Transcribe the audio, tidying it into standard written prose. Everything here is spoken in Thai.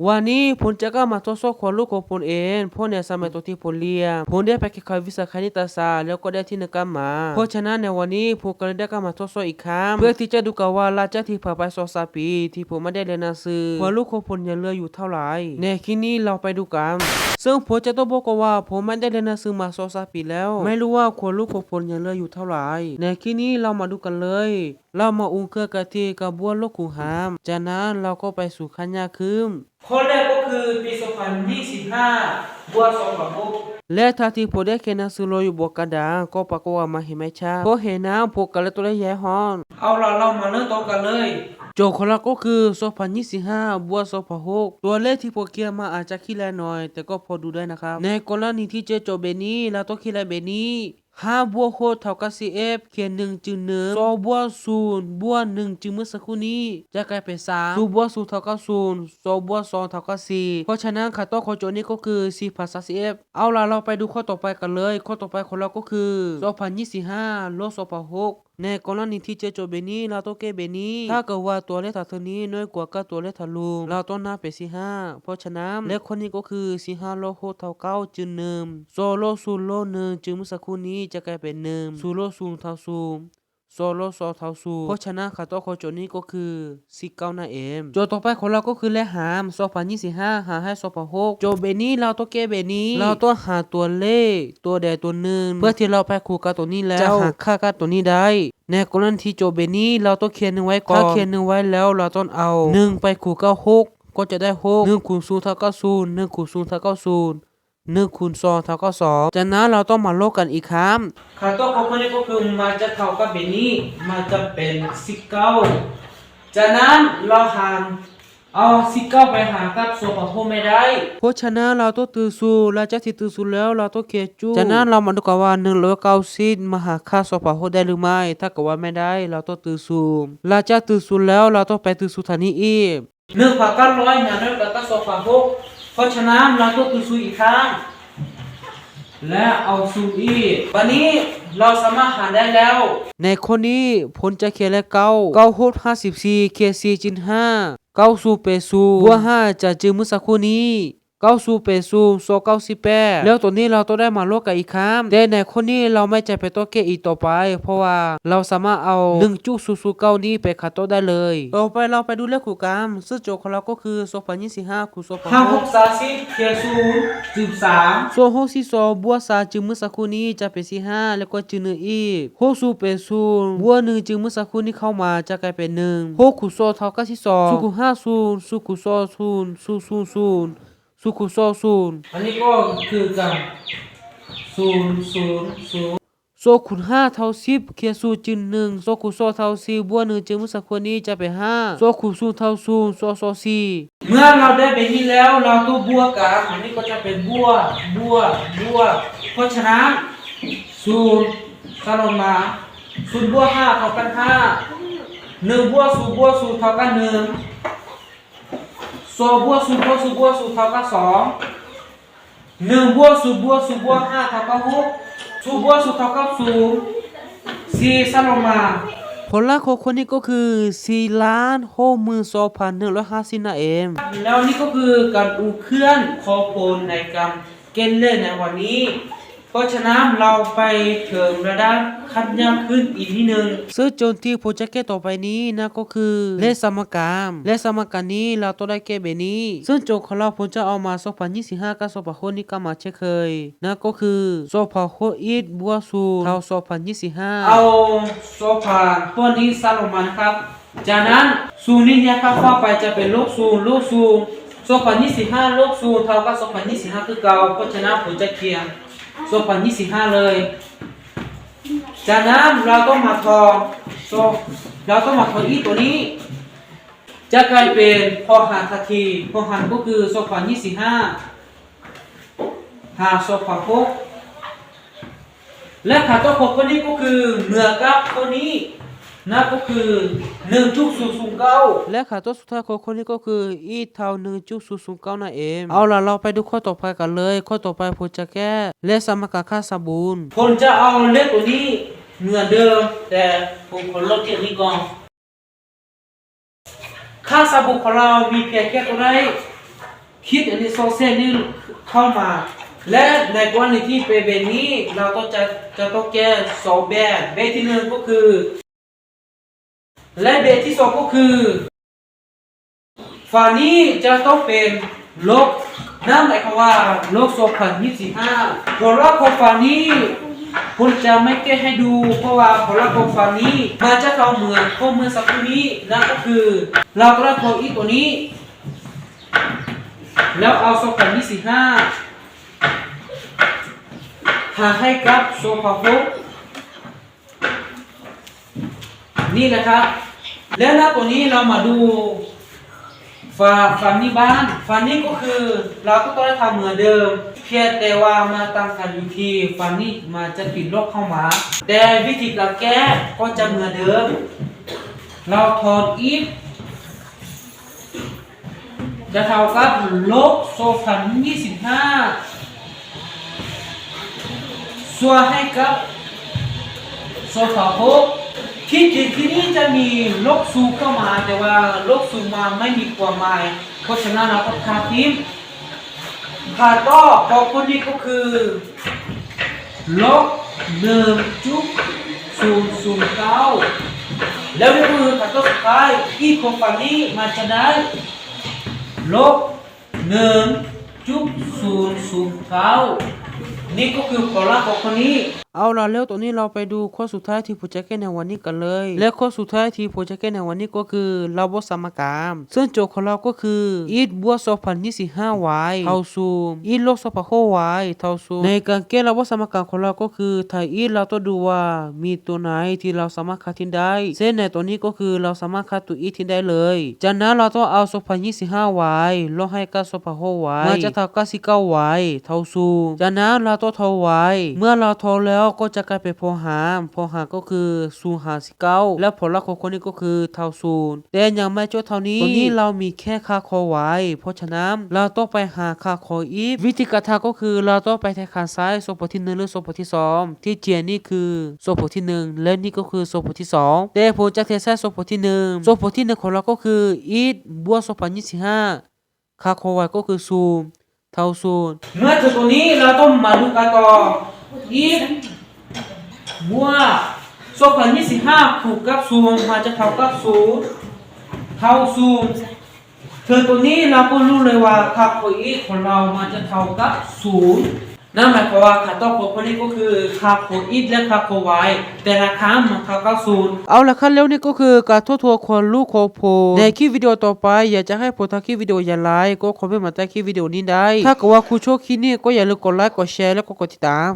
วันนี้ผลจะก็มาทดสอบความรู้ของผลเองเพราะในสมัยตัวที่ผลเรียนผลได้ไปแข่งขันวิชาคณิตศาสตร์แล้วก็ได้ที่1กันมาเพราะฉะนั้นในวันนี้ผมก็เลยได้ก็มาทดสอบอีกครั้งเพื่อที่จะดูกันว่าหลังจากที่ผ่านไป2-3 ปีที่ผมไม่ได้เรียนหนังสือความรู้ของผลยังเหลืออยู่เท่าไหร่ในคลิปนี้เราไปดูกันซึ่งผมจะต้องบอกกันว่าผมไม่ได้เรียนหนังสือมา2-3 ปีแล้วไม่รู้ว่าความรู้ของผลยังเหลืออยู่เท่าไหร่ในคลิปนี้เรามาดูกันเลยเรามาอุ่นเครื่องกันที่กระบวนโลกคูณหารจากนั้นเราก็ไปสู่ขั้นยากขึ้นข้อแรกก็คือปี2025บวก2 และถ้าที่ผมได้เขียนหนังสือลอยอยู่บนกระดานก็ปรากฏว่ามาเห็นไม่ชัดเพราะเห็นน้ำผมก็เลยตัวได้แย่ฮ้อนเอาล่ะเรามาเริ่มต้นกันเลยโจทย์ของเราก็คือ2025บวก2026ตัวเลขที่ผมเขียนมาอาจจะขี้แรงหน่อยแต่ก็พอดูได้นะครับในกรณีที่เจอโจทย์แบบนี้เราต้องคิดอะไรแบบนี้5บวก6เท่ากับ 4f เขียน1จึง1 2บวก0บวก1จึงเมื่อสักครู่นี้จะกลายเป็น3 0บวก0เท่ากับ0 2บวก2เท่ากับ4เพราะฉะนั้นค่าต้นของโจทย์นี้ก็คือ4ภาษา 4f เอาล่ะเราไปดูข้อต่อไปกันเลยข้อต่อไปของเราก็คือ2025ลบ2026ในกรณีที่เจอโจทย์แบบนี้เราต้องแก้แบบนี้ถ้าเกิดว่าตัวเลขถัดนี้น้อยกว่ากับตัวเลขถัดรูเราต้องนับเป็น45เพราะฉะนั้นเลขคนนี้ก็คือ45ลบ6เท่ากับจึง1 2ลบ0ลบ1จึงเมื่อสักครู่นี้จะกลายเป็น1 0ลบ0เท่า0 2ลบ2เท่า0เพราะฉะนั้นค่าต้นของโจทย์นี้ก็คือ49นั่นเองโจทย์ต่อไปของเราก็คือเลขหาร2025หารให้2026โจทย์แบบนี้เราต้องแก้แบบนี้เราต้องหาตัวเลขตัวใดตัวหนึ่งเพื่อที่เราไปคูณกับตัวนี้แล้วจะหาค่ากับตัวนี้ได้ในกรณีที่โจทย์แบบนี้เราต้องเขียน1ไว้ก่อนถ้าเขียน1ไว้แล้วเราต้องเอา1ไปคูณกับ6ก็จะได้6 1คูณ0เท่ากับ0 1คูณ0เท่ากับ0 1คูณ2เท่ากับ2จากนั้นเราต้องมาลบกันอีกครั้งค่าต้นของคนนี้ก็คือมันจะเท่ากับแบบนี้มันจะเป็น19จากนั้นเราหารเอา19ไปหารกับ2ไม่ได้เพราะฉะนั้นเราต้องตื่นสูหลังจากที่ตื่นสูแล้วเราต้องเขียนจุจากนั้นเรามาดูกันว่า190มาหาค่า2ได้หรือไม่ถ้าเกิดว่าไม่ได้เราต้องตื่นสูหลังจากตื่นสูแล้วเราต้องไปตื่นสูทางนี้อีก1,900หารด้วยกับ2,6เพราะฉะนั้นเราต้องตื่นสูอีกครั้งและเอาสูอีกวันนี้เราสามารถหารได้แล้วในคนนี้ผลจะเขียนและ9 6 54เขียน4จึง5 9สูเป็น0บวก5จะจึงเมื่อสักครู่นี้9สูเป็น0 2 98แล้วตัวนี้เราต้องได้มาลบกันอีกครั้งแต่ในคนนี้เราไม่จำเป็นต้องแก้อีกต่อไปเพราะว่าเราสามารถเอา1.009นี้ไปคัดต้นได้เลยต่อไปเราไปดูเลขคูณกันซึ่งโจทย์ของเราก็คือ2025คูณ2026 5 6 30เขียน0จึง3 2 6 4 2บวก3จึงเมื่อสักครู่นี้จะเป็น45แล้วก็จึง1อีก6สูเป็น0บวก1จึงเมื่อสักครู่นี้เข้ามาจะกลายเป็น1 6คูณ2เท่ากับ12 0คูณ5 0 0คูณ2 0 0 0 0สุขุโซศูนย์อันนี้ก็คือกัน0 0 0โซคูณ5เท่า10เขียน0จึง1โซคูณ2เท่า4บวก1จึงเมื่อสักครู่นี้จะเป็น5โซคูณ0เท่า0โซ4เมื่อเราได้แบบนี้แล้วเราต้องบวกกันอันนี้ก็จะเป็นบวกเพราะฉะนั้น0สลงมา0บวก5เท่ากัน5 1บวก0บวก0เท่ากัน12บวก0บวก0บวก0เท่ากับ2 1บวก0บวก0บวก5เท่ากับ6 0บวก0เท่ากับ0 4สลงมาผลลัพธ์ของคนนี้ก็คือ4,62,150นั่นเองแล้วนี่ก็คือการอุ่นเครื่องของผลในการเกณฑ์เลขในวันนี้เพราะฉะนั้นเราไปถึงระดับขั้นยากขึ้นอีกนิดนึงซึ่งโจทย์ที่ผมจะแก้ต่อไปนี้นะก็คือเลขสมการนี้เราต้องได้แก้แบบนี้ซึ่งโจทย์ของเราผมจะเอามา2025กับ2026นี่ก็มาเช่นเคยนะก็คือ2026อีกบวก0เท่า2025เอา2000ตัวนี้สรุปมานะครับจากนั้น0นี้เนี่ยเข้าไปจะเป็นลบ02025ลบ0เท่ากับ2025คือเก่าเพราะฉะนั้นผมจะเขียน2025เลยจากนั้นเราต้องมาทออีตัวนี้จะกลายเป็นพอหารทันทีพอหารก็คือ2025หาร2026และค่าตัวของคนนี้ก็คือเหมือนกับตัวนี้นั่นก็คือ1.009และค่าตัวสุดท้ายของคนนี้ก็คืออีเท่า1.009นั่นเองเอาล่ะเราไปดูข้อต่อไปกันเลยข้อต่อไปผมจะแก้เลขสมการค่าสมบูรณ์ผมจะเอาเลขตัวนี้เหมือนเดิมแต่ผมขอลบที่นี้ก่อนค่าสมบูรณ์ของเรามีเพียงแค่ตัวไหน คิดอันนี้โซเซนี่เข้ามา และในกรณีที่เป็นแบบนี้เราก็จะต้องแก้สองแบบที่หนึ่งก็คือและแบบที่สองก็คือฝั่งนี้จะต้องเป็นลบนั่นหมายความว่าลบ2025ผลลัพธ์ของฝั่งนี้ผมจะไม่แก้ให้ดูเพราะว่าผลลัพธ์ของฝั่งนี้มันจะเข้าเหมือนข้อมือสักครู่นี้นั่นก็คือเราก็ได้ตัวอีตัวนี้แล้วเอา2025หาให้กับโซฟาโฟนี่แหละครับแล้วณตัวนี้เรามาดูฝั่งนี้บ้านฝั่งนี้ก็คือเราก็ต้องทำเหมือนเดิมเพียงแต่ว่ามาตั้งกันอยู่ที่ฝั่งนี้มาจะติดลบเข้ามาแต่วิธีการแก้ก็จะเหมือนเดิมเราถอดอีกจะเท่ากับลบ2025ส่วนให้กับโซฟาโฟที่จริงที่นี่จะมีลบสูเข้ามาแต่ว่าลบสูมาไม่มีความหมายเพราะฉะนั้นเราก็ทาทิ้งขาดต่อของคนนี้ก็คือลบ1.009แล้วนี่คือขาดต่อสุดท้ายอีกของฝั่งนี้มันจะได้ลบ1.009นี่ก็คือผลลัพธ์ของคนนี้เอาล่ะแล้วตัวนี้เราไปดูข้อสุดท้ายที่ผมจะแก้ในวันนี้กันเลยและข้อสุดท้ายที่ผมจะแก้ในวันนี้ก็คือระบบสมการซึ่งโจทย์ของเราก็คืออีทบวก2025y เท่าซูมอีทลบ2,6y เท่าซูมในการแก้ระบบสมการของเราก็คือถ้าอีทเราต้องดูว่ามีตัวไหนที่เราสามารถคาดทิ้งได้เส้นในตัวนี้ก็คือเราสามารถคาดตัวอีททิ้งได้เลยจากนั้นเราต้องเอา2025y ลบให้กับ 2,6y มันจะเท่ากับ 19y เท่าซูมจากนั้นเราต้องทอ y เมื่อเราทอแล้วก็จะกลายเป็นพหารก็คือ0.59และผลลัพธ์ของคนนี้ก็คือเท่า0แต่ยังไม่จบเท่านี้ตัวนี้เรามีแค่ค่าคอไว้เพราะฉะนั้นเราต้องไปหาค่าคออีฟวิธีการทำก็คือเราต้องไปแทนข้างซ้ายโซนที่1หรือโซนที่2ที่เจียนี่คือโซนที่1และนี่ก็คือโซนที่2แต่ผมจะแทนซ้ายโซนที่1โซนที่1ของเราก็คืออีฟบวก2025ค่าคอไว้ก็คือ0เท่า0เมื่อถึงตรงนี้เราต้องมาดูกันต่ออีฟบวก2025คูณกับ0มันจะเท่ากับ0เท่า0คือตัวนี้เราก็รู้เลยว่าค่าโคอีของเรามันจะเท่ากับ0นั่นหมายความว่าค่าต่อของคนนี้ก็คือค่าโคอีและค่าโคไวแต่ละครั้งมันเท่ากับ0เอาละครับแล้วนี่ก็คือการทบทวนความรู้ของผมในคลิปวิดีโอต่อไปอยากจะให้ผมทำคลิปวิดีโออย่าไลค์ก็คอมเมนต์มาใต้คลิปวิดีโอนี้ได้ถ้าเกิดว่าคุณชอบคลิปนี้ก็อย่าลืมกดไลค์กดแชร์แล้วก็กดติดตาม